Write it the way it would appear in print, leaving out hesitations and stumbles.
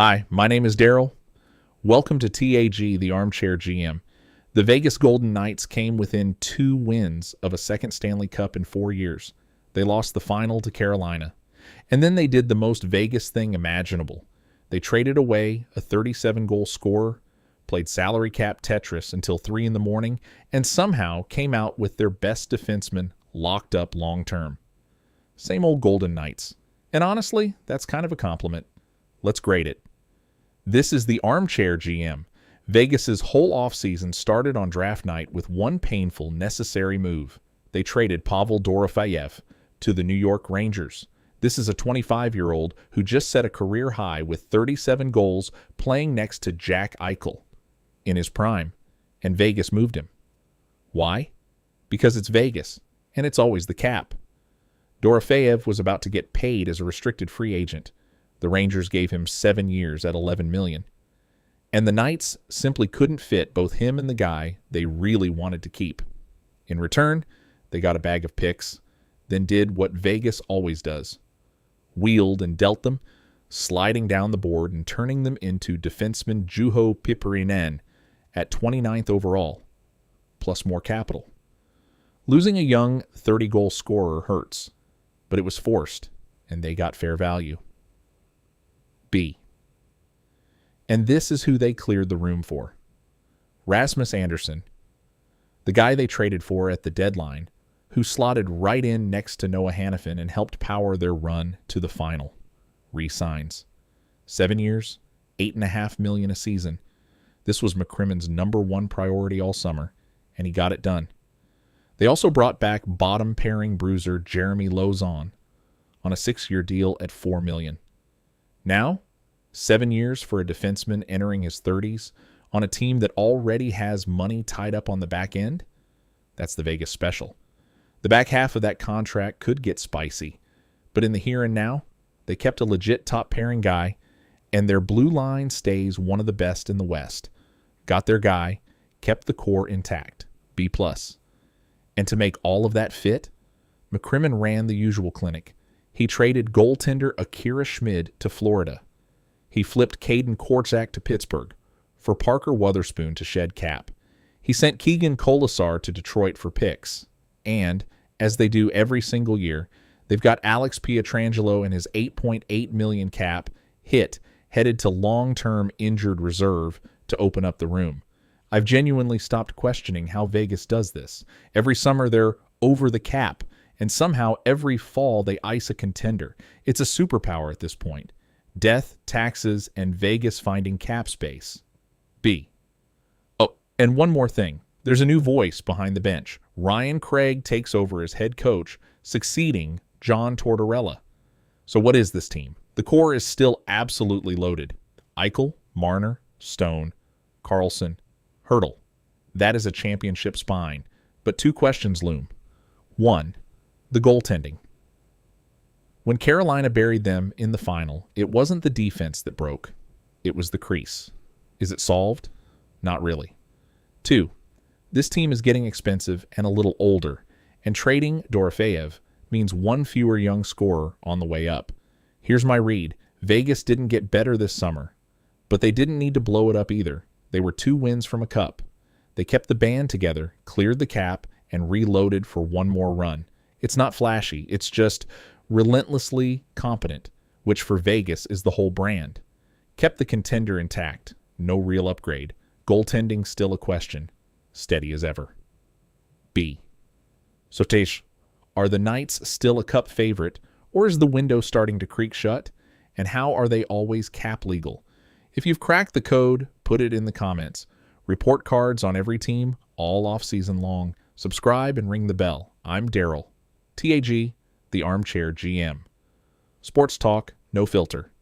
Hi, my name is Darrell. Welcome to TAG, the Armchair GM. The Vegas Golden Knights came within 2 wins of a second Stanley Cup in 4 years. They lost the final to Carolina. And then they did the most Vegas thing imaginable. They traded away a 37-goal scorer, played salary cap Tetris until 3 in the morning, and somehow came out with their best defenseman locked up long-term. Same old Golden Knights. And honestly, that's kind of a compliment. Let's grade it. This is the Armchair GM. Vegas's whole offseason started on draft night with one painful, necessary move. They traded Pavel Dorofeyev to the New York Rangers. This is a 25-year-old who just set a career high with 37 goals playing next to Jack Eichel in his prime, and Vegas moved him. Why? Because it's Vegas, and it's always the cap. Dorofeyev was about to get paid as a restricted free agent. The Rangers gave him 7 years at $11 million. And the Knights simply couldn't fit both him and the guy they really wanted to keep. In return, they got a bag of picks, then did what Vegas always does. Wheeled and dealt them, sliding down the board and turning them into defenseman Juho Pietrangelo at 29th overall, plus more capital. Losing a young 30-goal scorer hurts, but it was forced, and they got fair value. B. And this is who they cleared the room for. Rasmus Andersson, the guy they traded for at the deadline, who slotted right in next to Noah Hanifin and helped power their run to the final. Re-signs. 7 years, $8.5 million a season. This was McCrimmon's #1 priority all summer, and he got it done. They also brought back bottom-pairing bruiser Jeremy Lauzon on a 6-year deal at $4 million. Now, 7 years for a defenseman entering his 30s on a team that already has money tied up on the back end? That's the Vegas special. The back half of that contract could get spicy, but in the here and now, they kept a legit top-pairing guy, and their blue line stays one of the best in the West. Got their guy, kept the core intact, B+. And to make all of that fit, McCrimmon ran the usual clinic. He traded goaltender Akira Schmid to Florida. He flipped Caden Korczak to Pittsburgh for Parker Wotherspoon to shed cap. He sent Keegan Kolesar to Detroit for picks. And, as they do every single year, they've got Alex Pietrangelo and his $8.8 million cap headed to long-term injured reserve to open up the room. I've genuinely stopped questioning how Vegas does this. Every summer they're over the cap, and somehow every fall they ice a contender. It's a superpower at this point. Death, taxes, and Vegas finding cap space. B. Oh, and one more thing. There's a new voice behind the bench. Ryan Craig takes over as head coach, succeeding John Tortorella. So what is this team? The core is still absolutely loaded. Eichel, Marner, Stone, Carlson, Hurdle. That is a championship spine. But 2 questions loom. 1. The goaltending. When Carolina buried them in the final, it wasn't the defense that broke. It was the crease. Is it solved? Not really. 2. This team is getting expensive and a little older, and trading Dorofeyev means 1 fewer young scorer on the way up. Here's my read. Vegas didn't get better this summer, but they didn't need to blow it up either. They were 2 wins from a cup. They kept the band together, cleared the cap, and reloaded for 1 more run. It's not flashy. It's just relentlessly competent, which for Vegas is the whole brand. Kept the contender intact. No real upgrade. Goaltending still a question. Steady as ever. B. So Tesh, are the Knights still a cup favorite, or is the window starting to creak shut? And how are they always cap legal? If you've cracked the code, put it in the comments. Report cards on every team, all off-season long. Subscribe and ring the bell. I'm Darrell. TAG, the Armchair GM. Sports talk, no filter.